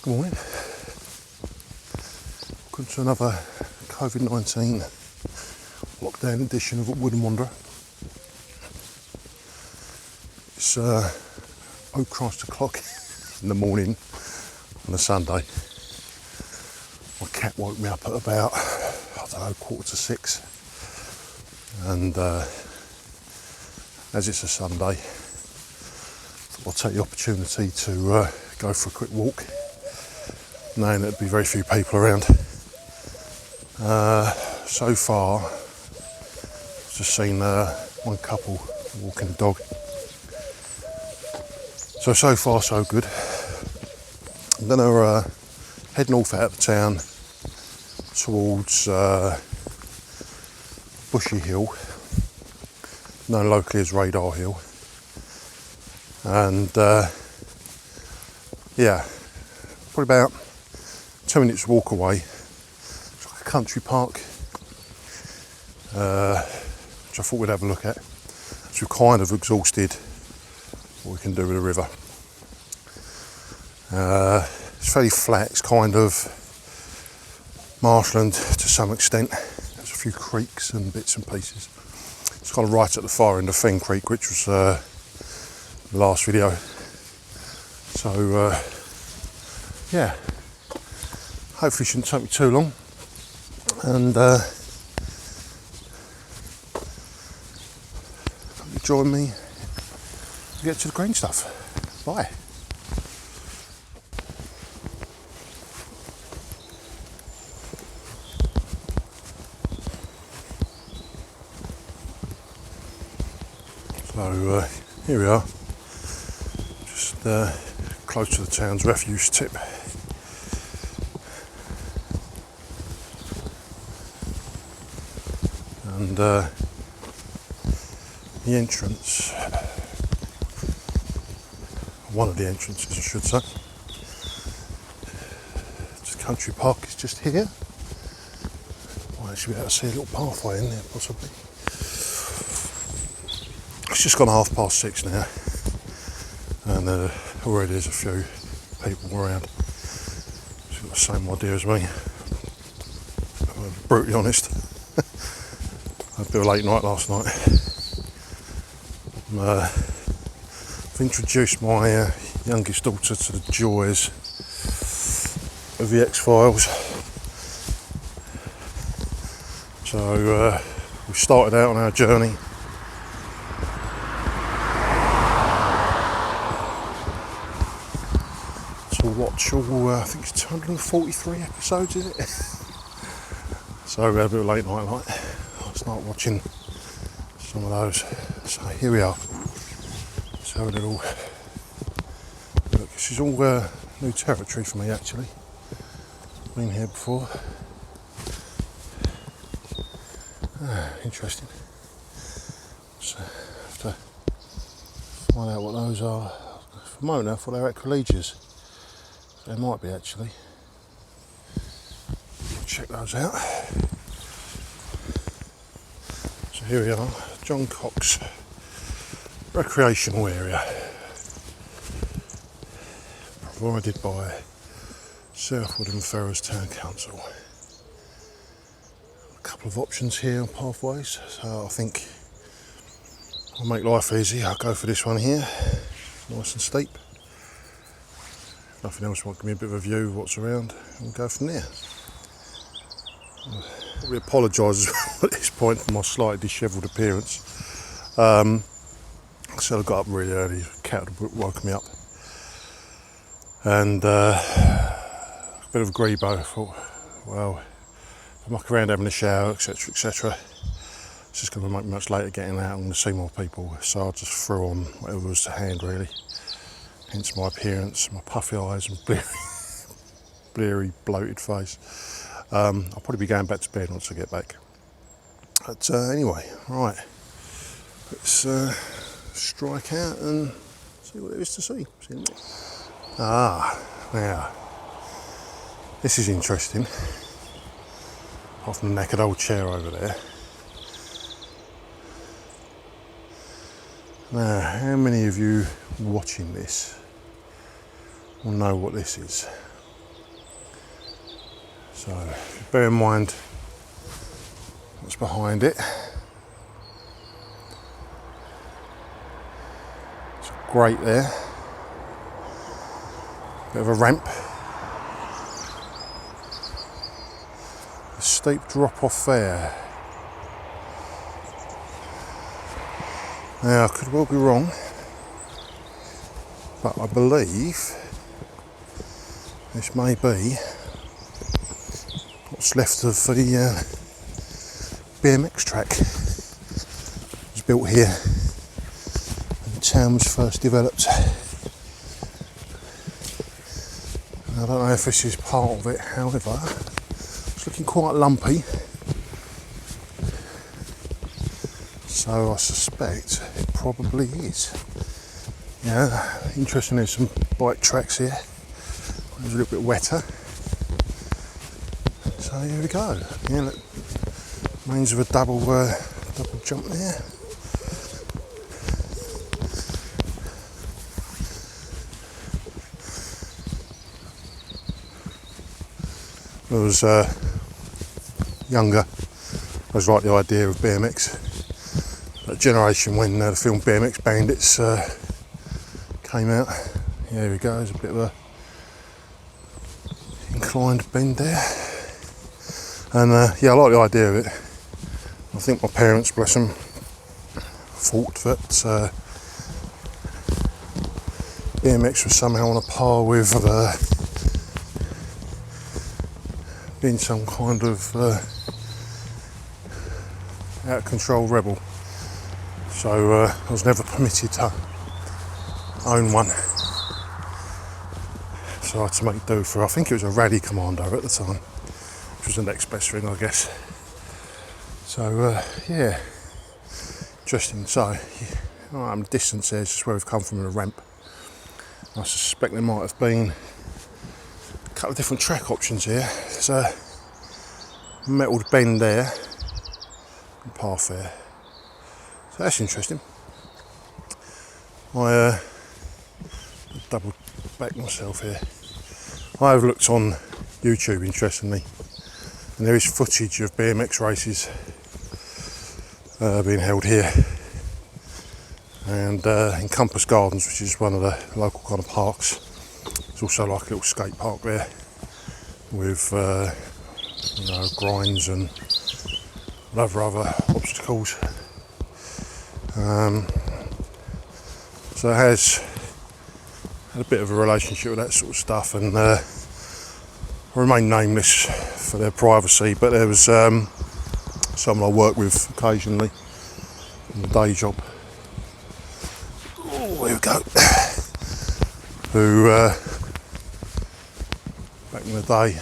Good morning. Welcome to another COVID-19 lockdown edition of Woodham Wanderer. It's o'clock in the morning on a Sunday. My cat woke me up at about, 6:15, and as it's a Sunday, I'll take the opportunity to go for a quick walk, knowing there'd be very few people around. So far, I've just seen one couple walking the dog. So far so good. I'm going to head north out of the town towards Bushy Hill, known locally as Radar Hill, and probably about 2 minutes walk away. It's like a country park, which I thought we'd have a look at. So we're kind of exhausted what we can do with the river. It's fairly flat, it's kind of marshland to some extent. There's a few creeks and bits and pieces. It's kind of right at the far end of Fen Creek, which was the last video. So hopefully shouldn't take me too long, and join me to get to the green stuff. Bye. So here we are, just close to the town's refuse tip. And the entrance, one of the entrances I should say, this country park is just here. Might actually be able to see a little pathway in there possibly. It's just gone 6:30 now, and already there's a few people around. It's got the same idea as me. I'm brutally honest. I had a bit of a late night last night. I've introduced my youngest daughter to the joys of the X-Files. So we started out on our journey. To watch all, I think it's 243 episodes, is it? So we had a bit of a late night last night watching some of those. So here we are. Let's have a little look. This is all new territory for me actually. Been here before. Interesting. So have to find out what those are. For a moment I thought they were ecologias. They might be actually. Check those out. So here we are, John Cox recreational area, provided by South Woodham Ferrers Town Council. A couple of options here on pathways, so I think I'll make life easy. I'll go for this one here, nice and steep. If nothing else, might give me a bit of a view of what's around and go from there. I'll probably apologise at this point for my slightly dishevelled appearance. So I got up really early, the cat woke me up, and a bit of a grebo. I thought, well, if I muck around having a shower, etc, it's just going to make me much later getting out. I'm going to see more people, so I just threw on whatever was to hand really. Hence my appearance, my puffy eyes and bleary bloated face. I'll probably be going back to bed once I get back. But anyway, right, let's strike out and see what there is to see. Now, this is interesting. Off the naked old chair over there. Now, how many of you watching this will know what this is? So bear in mind what's behind it. It's a grate there, bit of a ramp, a steep drop off there. Now I could well be wrong, but I believe this may be what's left of the BMX track. It was built here when the town was first developed. I don't know if this is part of it, however, it's looking quite lumpy. So I suspect it probably is. Yeah, interesting, there's some bike tracks here. It was a little bit wetter. So here we go. Yeah, look, means of a double jump there. When I was younger, I was like the idea of BMX. That generation when the film BMX Bandits came out. Yeah, here we go, there's a bit of a inclined bend there. And yeah, I like the idea of it. I think my parents, bless them, thought that BMX was somehow on a par with being some kind of out of control rebel. So I was never permitted to own one. So I had to make do for, I think it was a Rally Commando at the time, which was the next best thing, I guess. So yeah, interesting. So distance there is just where we've come from, in a ramp. I suspect there might have been a couple of different track options here. There's a metalled bend there and path there. So that's interesting. I double back myself here. I have looked on YouTube, interestingly, and there is footage of BMX races being held here, and in Compass Gardens, which is one of the local kind of parks. There's also like a little skate park there with grinds and other obstacles. So it has had a bit of a relationship with that sort of stuff, and I remain nameless for their privacy, but there was someone I work with occasionally in the day job. Oh, here we go. Who back in the day,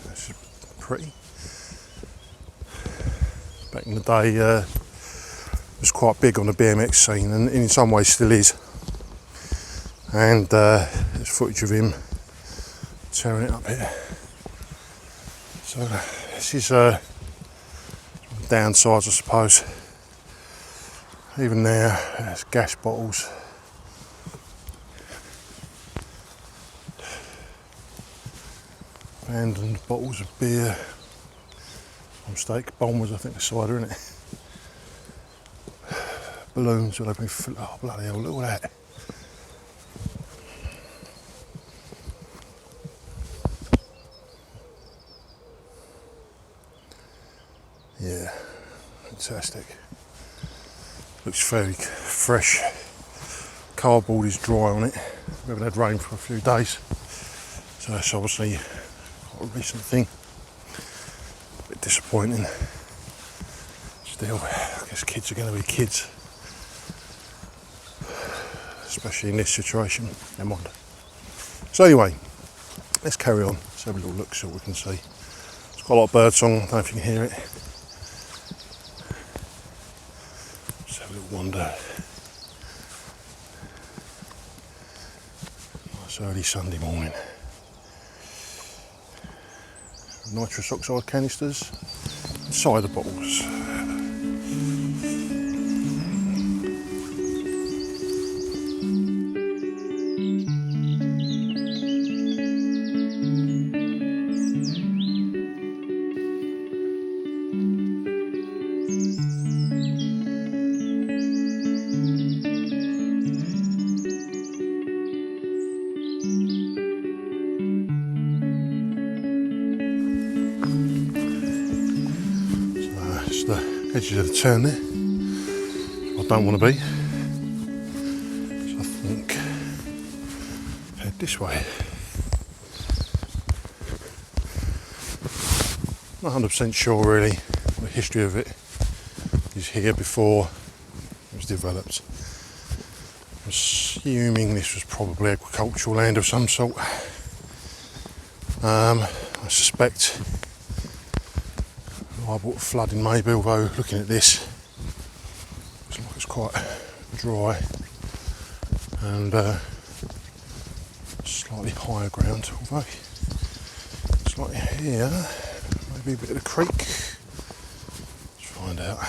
that's pretty. Back in the day, was quite big on the BMX scene, and in some ways still is. And there's footage of him tearing it up here. So this is downsides, I suppose. Even there, there's gas bottles. Abandoned bottles of beer. Mistake, Bombers, I think, the cider, isn't it? Balloons, well, they've been filled. Oh, bloody hell, look at that. Yeah, fantastic. Looks fairly fresh. Cardboard is dry on it. We haven't had rain for a few days, so that's obviously quite a recent thing. A bit disappointing. Still, I guess kids are going to be kids, especially in this situation. Never mind. So anyway, let's carry on. Let's have a little look, see what we can see. There's quite a lot of bird song. I don't know if you can hear it. Let's have a little wander. Nice early Sunday morning. Nitrous oxide canisters, cider bottles. edges of the turn there. I don't want to be. So I think head this way. Not 100% sure really the history of it is here before it was developed. I'm assuming this was probably agricultural land of some sort. I suspect liable to flooding maybe, although looking at this, looks like it's quite dry and slightly higher ground, although it's like here, maybe a bit of a creek. Let's find out.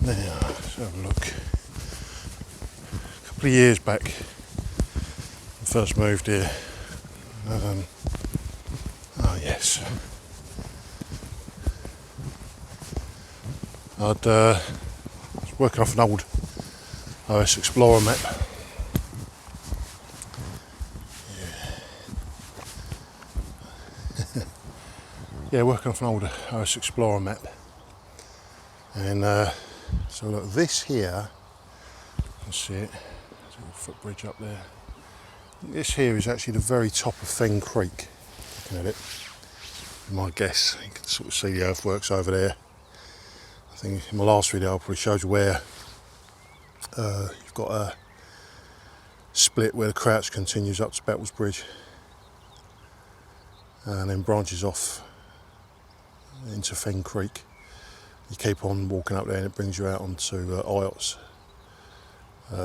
Now, let's have a look. A couple of years back, when I first moved here, oh yes, I was working off an old OS Explorer map. Yeah, working off an old OS Explorer map. And so look, this here, you can see it, there's a little footbridge up there. This here is actually the very top of Fen Creek, looking at it. My guess, you can sort of see the earthworks over there. I think in my last video I probably showed you where you've got a split where the Crouch continues up to Bettles Bridge and then branches off into Fen Creek. You keep on walking up there and it brings you out onto Yacht's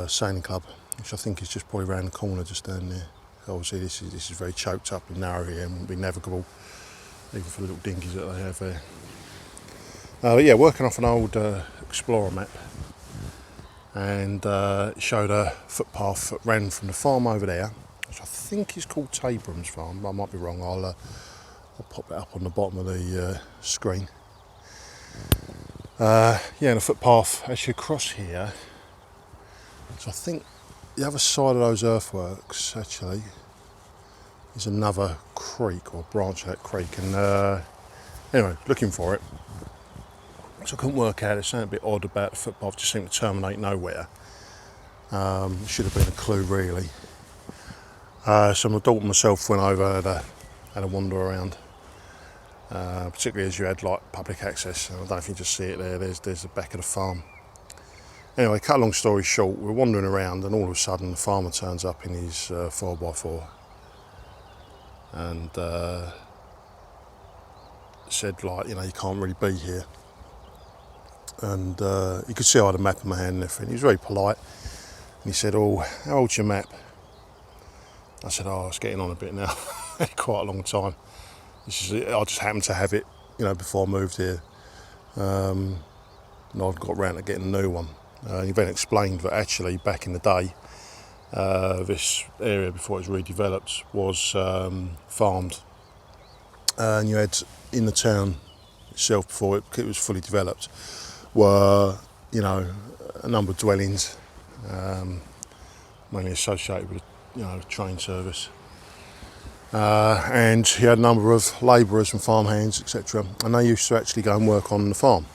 sailing club, which I think is just probably around the corner just down there. Obviously this is very choked up and narrow here and wouldn't be navigable even for the little dinghies that they have there. But yeah, working off an old Explorer map, and it showed a footpath that ran from the farm over there, which I think is called Tabram's farm. I might be wrong. I'll pop that up on the bottom of the screen. Yeah, and a footpath actually across here. So I think the other side of those earthworks actually is another creek or branch of that creek. And anyway, looking for it. So I couldn't work out. It's something a bit odd about the footpath. Just seemed to terminate nowhere. It should have been a clue really. So my daughter and myself went over, had a wander around. Particularly as you had like public access. I don't know if you can just see it there. There's the back of the farm. Anyway, cut a long story short, we're wandering around and all of a sudden the farmer turns up in his 4x4 and said like, you know, you can't really be here. And you could see I had a map in my hand and everything. He was very polite and he said, "Oh, how old's your map?" I said, "Oh, it's getting on a bit now." Quite a long time. I just happened to have it, you know, before I moved here. And I'd got round to getting a new one. He then explained that actually back in the day, this area before it was redeveloped was farmed. And you had in the town itself before it was fully developed were, you know, a number of dwellings, mainly associated with, you know, train service. And he had a number of labourers and farmhands, etc. And they used to actually go and work on the farm.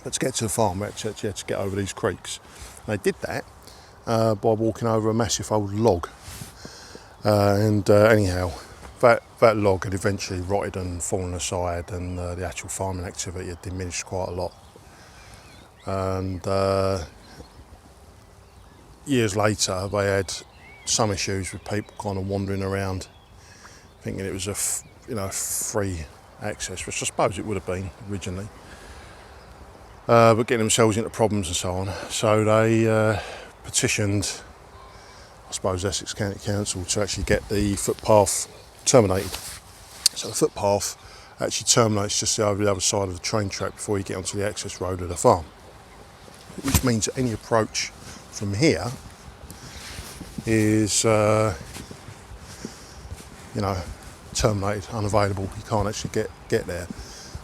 But to get to the farm, we actually had to get over these creeks. And they did that by walking over a massive old log. Anyhow, that log had eventually rotted and fallen aside, and the actual farming activity had diminished quite a lot. And years later, they had some issues with people kind of wandering around, thinking it was free access, which I suppose it would have been originally, but getting themselves into problems and so on. So they petitioned, I suppose, Essex County Council to actually get the footpath terminated. So the footpath actually terminates just over the other side of the train track before you get onto the access road of the farm, which means that any approach from here is terminated, unavailable. You can't actually get there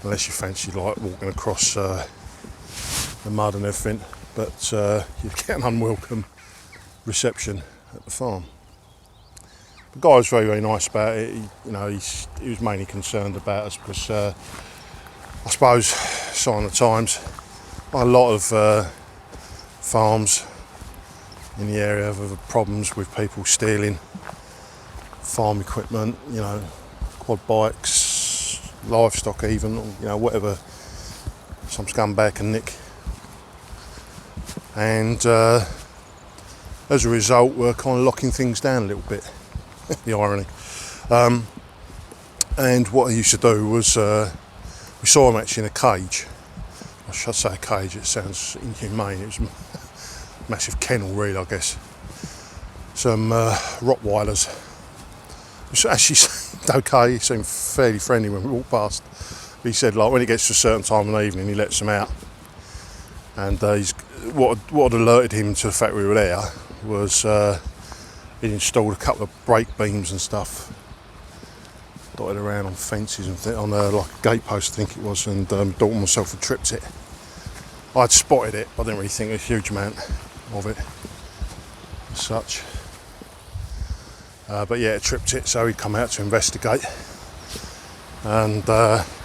unless you fancy like walking across the mud and everything, but you get an unwelcome reception at the farm. The guy was very, very nice about it. He was mainly concerned about us because I suppose, sign of the times. A lot of farms in the area have problems with people stealing farm equipment, you know, quad bikes, livestock even, you know, whatever some scumbag can nick. And as a result, we're kind of locking things down a little bit. The irony. And what I used to do was, we saw him actually in a cage. I should say a cage, it sounds inhumane. It was a massive kennel really, I guess. Some Rottweilers. Which actually seemed okay, he seemed fairly friendly when we walked past. He said like when it gets to a certain time in the evening he lets them out. And what had alerted him to the fact we were there was he'd installed a couple of brake beams and stuff dotted around on fences and on like a gate post I think it was, and daughter and myself had tripped it. I'd spotted it, but I didn't really think a huge amount of it as such. But yeah, it tripped it, so he'd come out to investigate. And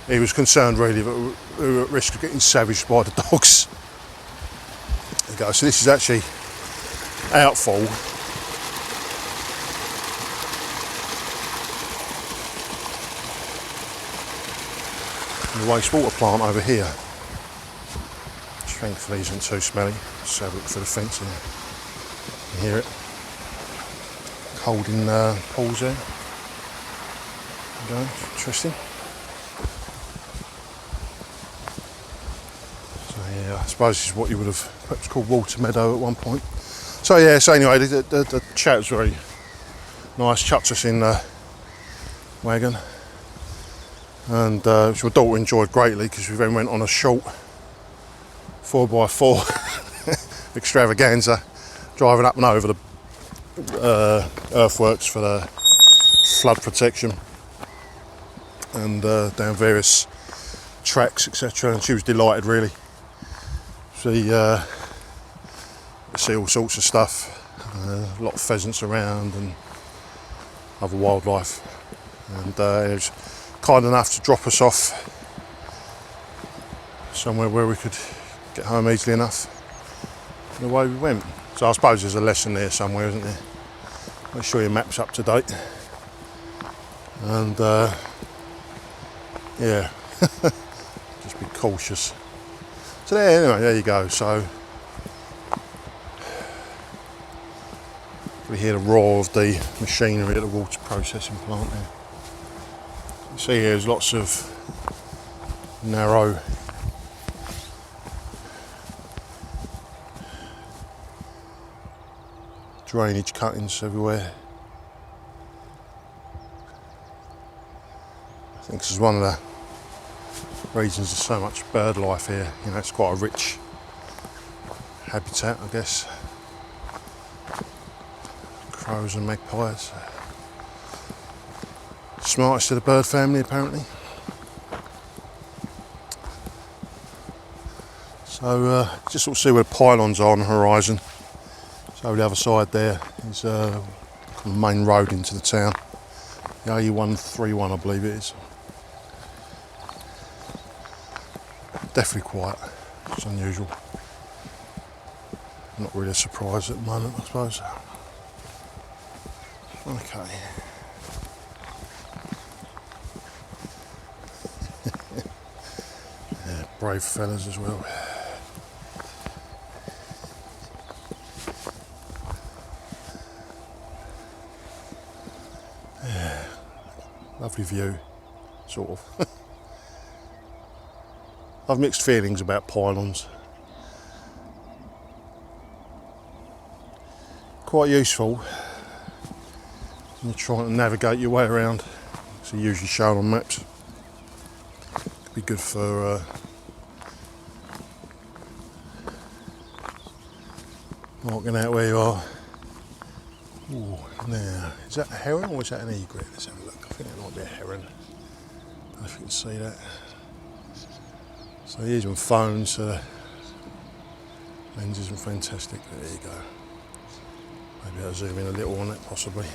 he was concerned really that we were at risk of getting savaged by the dogs. There you go. So this is actually outfall. The wastewater plant over here, which thankfully isn't too smelly. Just have a look through the fence and you can hear it holding pools there. There you go. Interesting. So yeah, I suppose this is what you would have perhaps called water meadow at one point. So yeah, so anyway, the chat was very nice, chucked us in the wagon. And which my daughter enjoyed greatly because we then went on a short 4x4 extravaganza, driving up and over the earthworks for the flood protection and down various tracks, etc. And she was delighted really. She see all sorts of stuff, a lot of pheasants around and other wildlife, and it was kind enough to drop us off somewhere where we could get home easily enough. And away we went. So I suppose there's a lesson there somewhere, isn't there? Make sure your map's up to date. And yeah, just be cautious. So anyway, there you go. So we hear the roar of the machinery at the water processing plant there. You see here there's lots of narrow drainage cuttings everywhere. I think this is one of the reasons there's so much bird life here. You know, it's quite a rich habitat, I guess. Crows and magpies. Smartest of the bird family, apparently. So just sort of see where the pylons are on the horizon. So the other side there is the main road into the town. The AE131, I believe it is. Definitely quiet. It's unusual. Not really a surprise at the moment, I suppose. Okay. Yeah, brave fellas as well. Yeah, lovely view, sort of. I've mixed feelings about pylons. Quite useful when you're trying to navigate your way around. So usually shown on maps. Could be good for marking out where you are. Ooh, now, is that a heron or is that an egret? Let's have a look. I think it might be a heron. I don't know if you can see that. So here's my phone, so lens isn't fantastic, but there you go. Maybe I'll zoom in a little on it, possibly.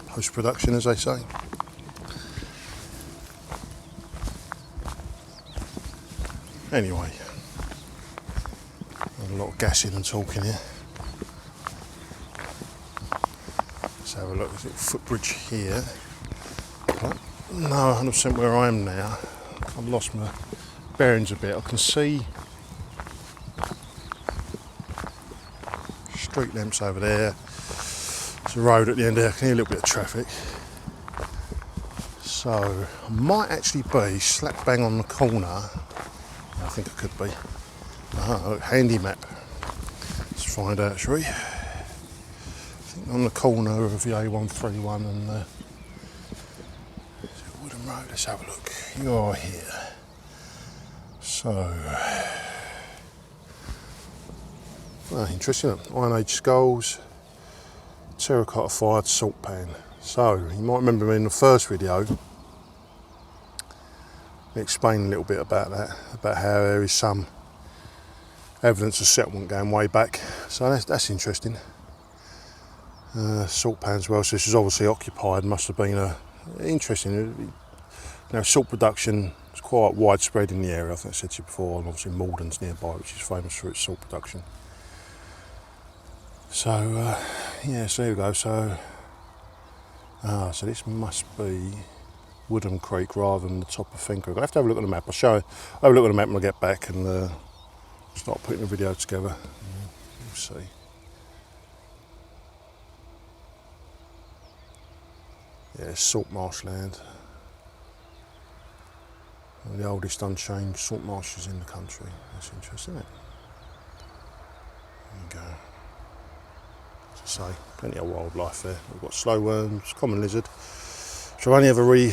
Post-production, as they say. Anyway, a lot of gassing and talking here. Let's have a look. There's a little footbridge here. But no, 100% where I am now. I've lost my bearings a bit. I can see street lamps over there. There's a road at the end there. I can hear a little bit of traffic. So I might actually be slap bang on the corner. I think I could be. Look, handy map. Let's find out, shall we? I think on the corner of the A131 and Woodham Road. Let's have a look. You're here. So, interesting. Iron Age skulls, terracotta fired salt pan. So, you might remember me in the first video. I explained a little bit about that, about how there is some evidence of settlement going way back. So that's interesting. Salt pan as well. So this is obviously occupied. Must have been interesting. Salt production is quite widespread in the area. I think I said to you before. And obviously Malden's nearby, which is famous for its salt production. So yeah, so there we go. So so this must be Woodham Creek rather than the top of Fen Creek. I have to have a look at the map. I'll have a look at the map when I get back and start putting the video together. We'll see. Yeah, salt marshland. One of the oldest unchanged salt marshes in the country. That's interesting, isn't it? There you go. As I say, plenty of wildlife there. We've got slow worms, common lizard, which I've only ever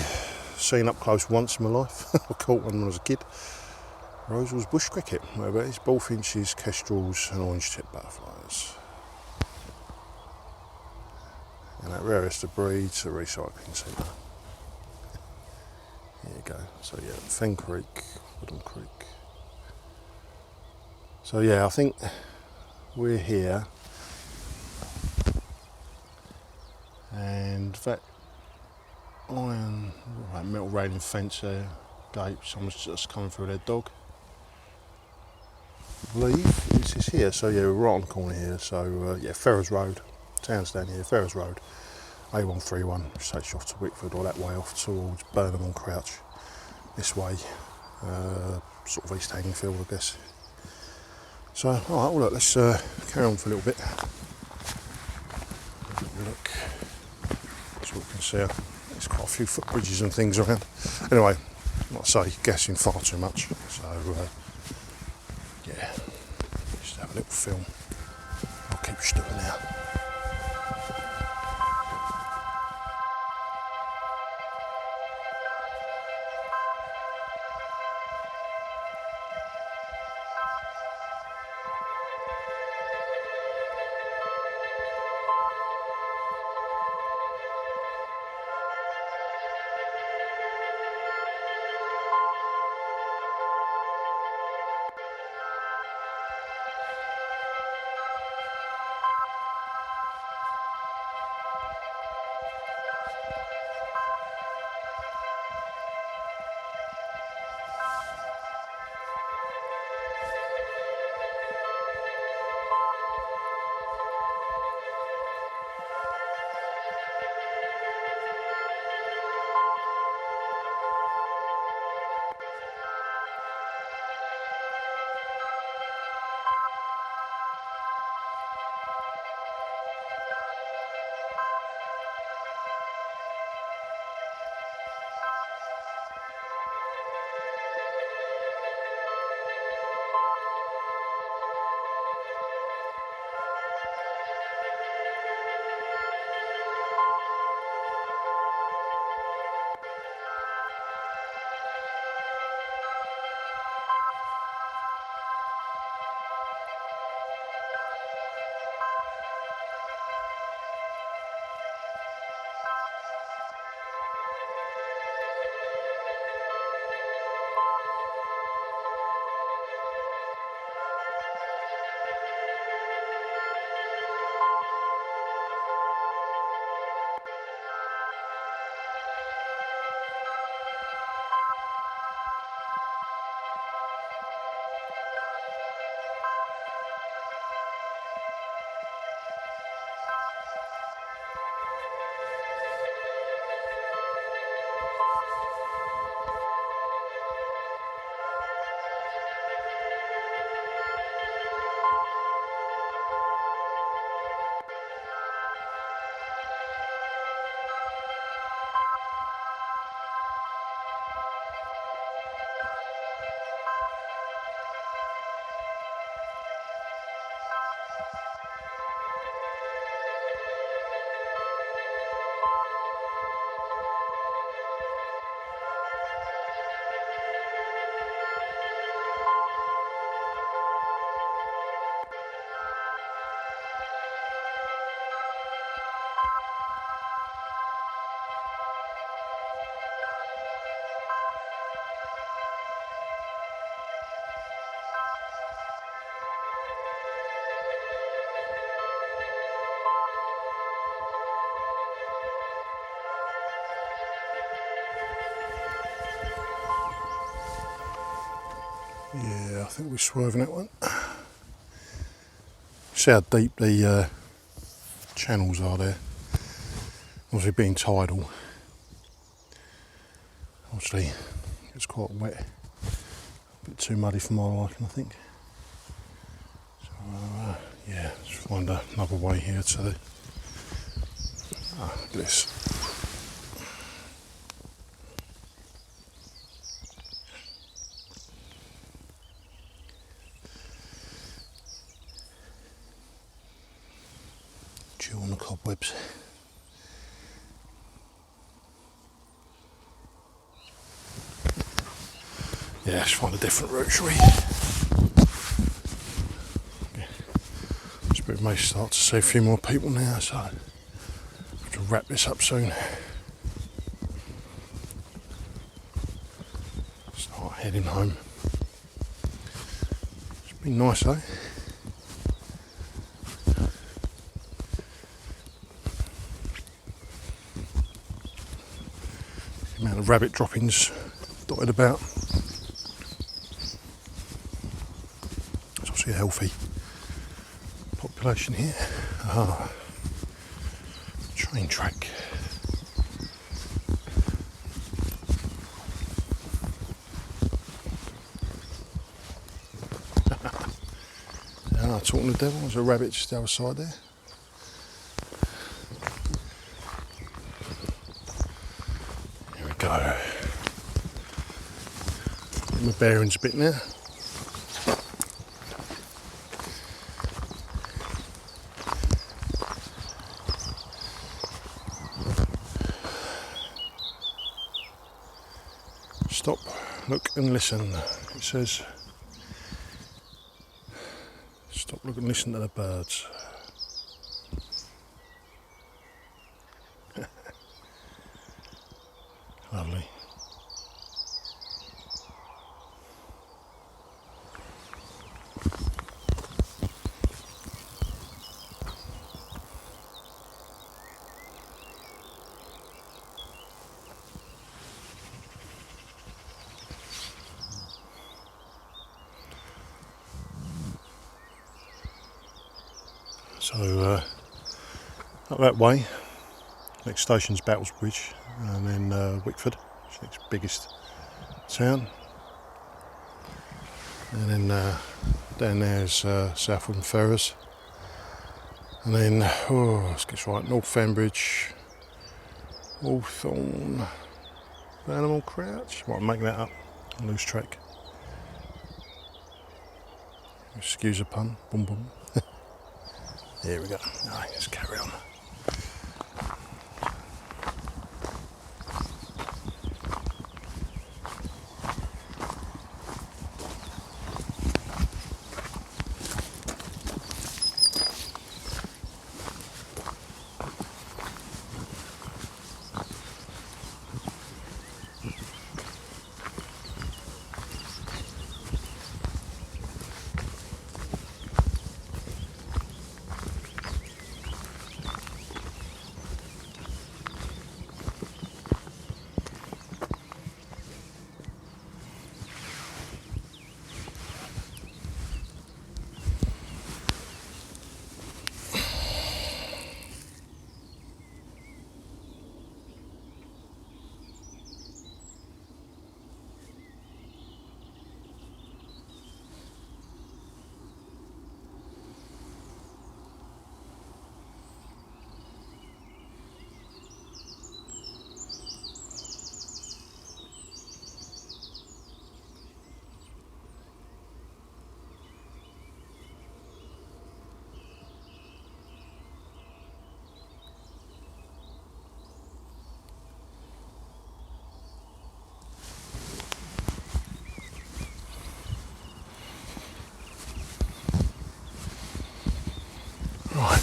seen up close once in my life. I caught one when I was a kid. Rose's bush cricket, whatever it is, bullfinches, kestrels and orange-tipped butterflies. And that rarest of breeds, a recycling centre. There you go. So yeah, Fen Creek, Woodham Creek. So yeah, I think we're here. And that iron, metal railing fence there, gate, someone's just coming through their dog. I believe this is here, so yeah, we're right on the corner here. So yeah, Ferrers Road, town's down here, Ferrers Road, A131, which takes you off to Wickford or that way off towards Burnham on Crouch. This way, sort of East Hangingfield, I guess. So, alright, well look, let's carry on for a little bit. Look, so we can see there's quite a few footbridges and things around. Anyway, like I say, gassing far too much. So, yeah, just have a little film. I'll keep still now. Yeah, I think we're swerving that one. See how deep the channels are there. Obviously being tidal. Obviously it's quite wet. A bit too muddy for my liking, I think. So yeah, let's find another way here to the... look at this. Chew on the cobwebs. Yeah, let's find a different route, shall we? We may start to see a few more people now, so I have to wrap this up soon. Start heading home. It's been nice though. The amount of rabbit droppings dotted about. It's obviously a healthy population here. Train track. Talking to the devil, there's a rabbit just the other side there. Here we go. Get my bearings a bit now. Stop, look and listen. It says stop, look and listen to the birds. Lovely. So up that way, next station's Battlesbridge, and then Wickford, which is the next biggest town, and then down there's South Woodham Ferrers, and then let's get right, North Fenbridge, Hawthorne, Animal Crouch. Might make that up, I lose track. Excuse a pun, boom boom. Here we go. Alright, let's carry on. Right.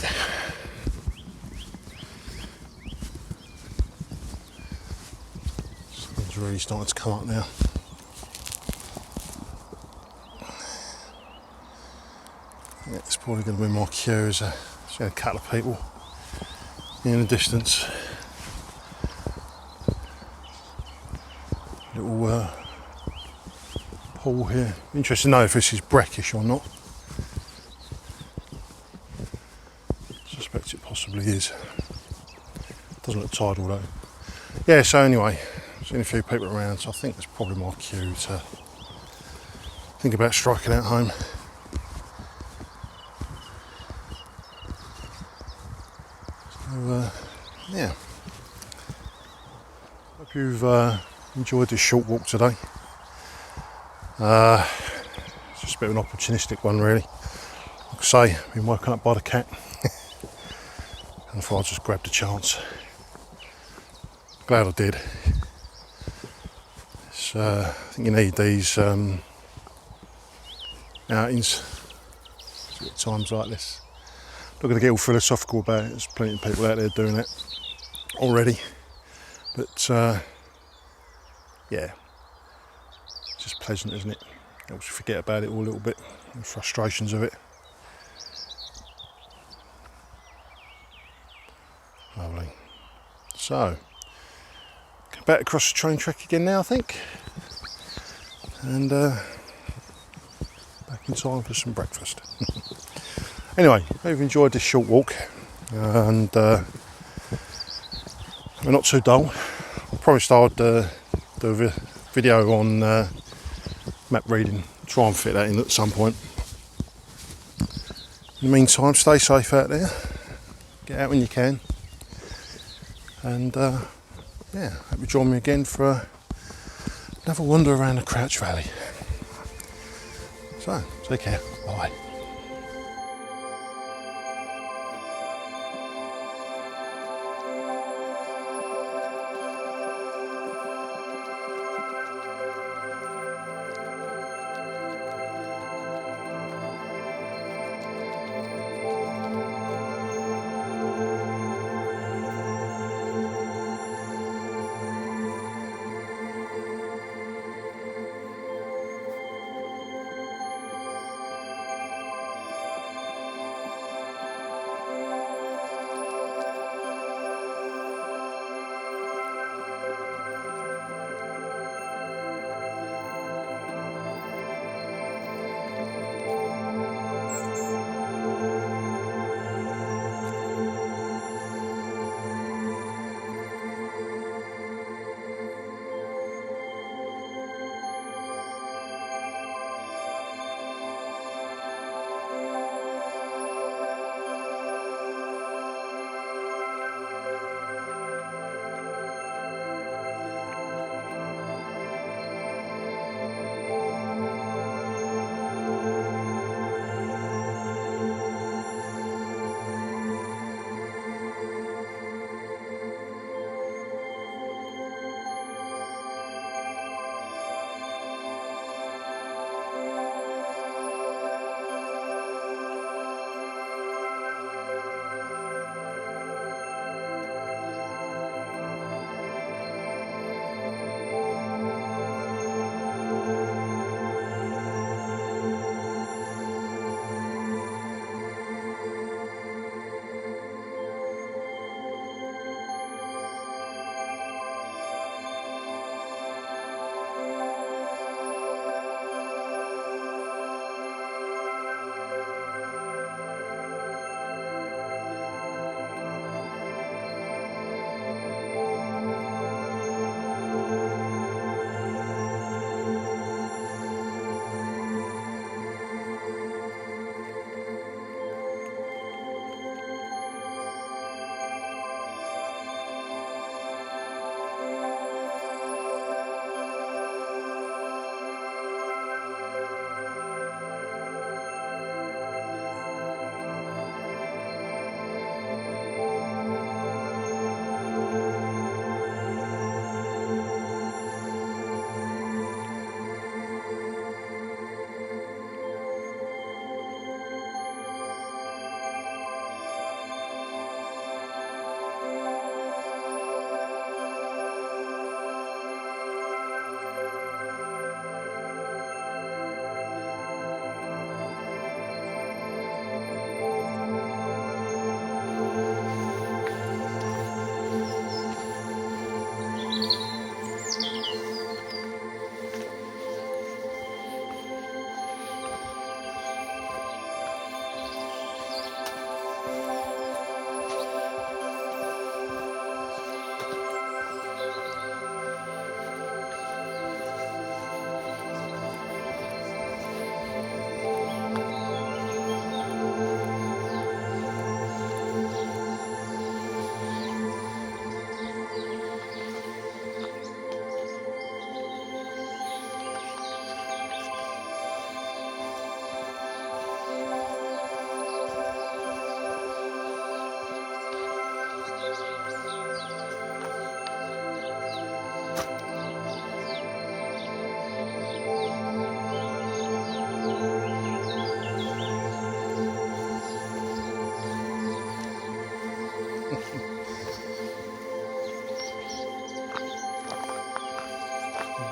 Sun's really starting to come up now. Yeah, it's probably going to be my cue as a couple of people in the distance. Little pool here. Interesting to know if this is brackish or not. I suspect it possibly is. Doesn't look tidal though. Yeah, so anyway, seen a few people around, so I think that's probably my cue to think about striking out home. So, yeah. Hope you've enjoyed this short walk today. It's just a bit of an opportunistic one really. Like I say, I've been woken up by the cat and I thought I'd just grab the chance. Glad I did. I think you need these outings at times like this. Not going to get all philosophical about it, there's plenty of people out there doing it already. But yeah, it's just pleasant, isn't it? Helps you forget about it all a little bit, the frustrations of it. Lovely. So, back across the train track again now, I think. And back in time for some breakfast. Anyway, hope you've enjoyed this short walk. And we're not too dull. I promised I'd do a video on map reading. Try and fit that in at some point. In the meantime, stay safe out there. Get out when you can. And yeah, hope you join me again for another wander around the Crouch Valley. So, take care. Bye.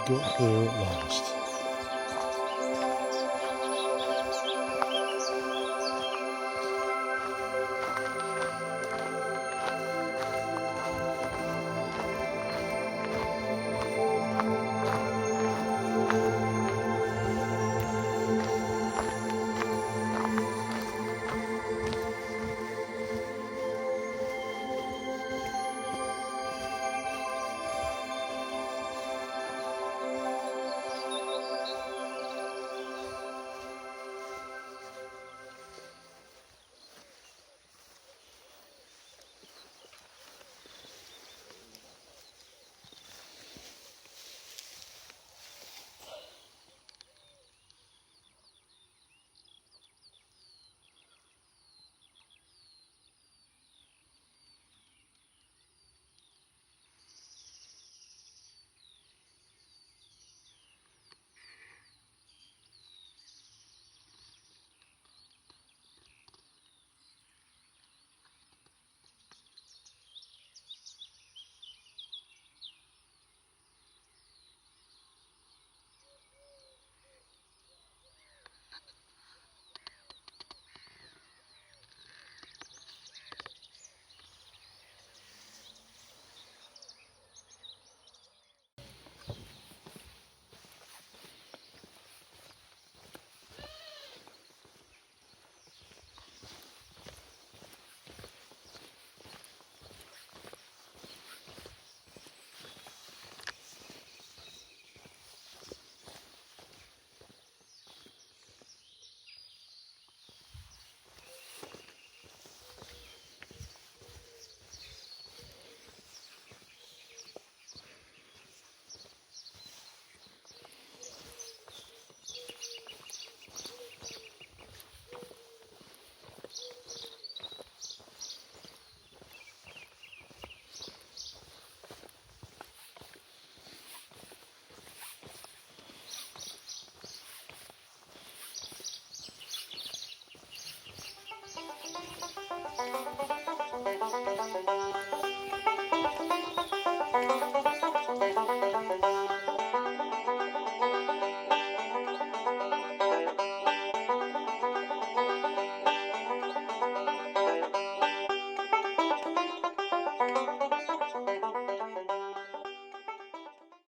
got here at last.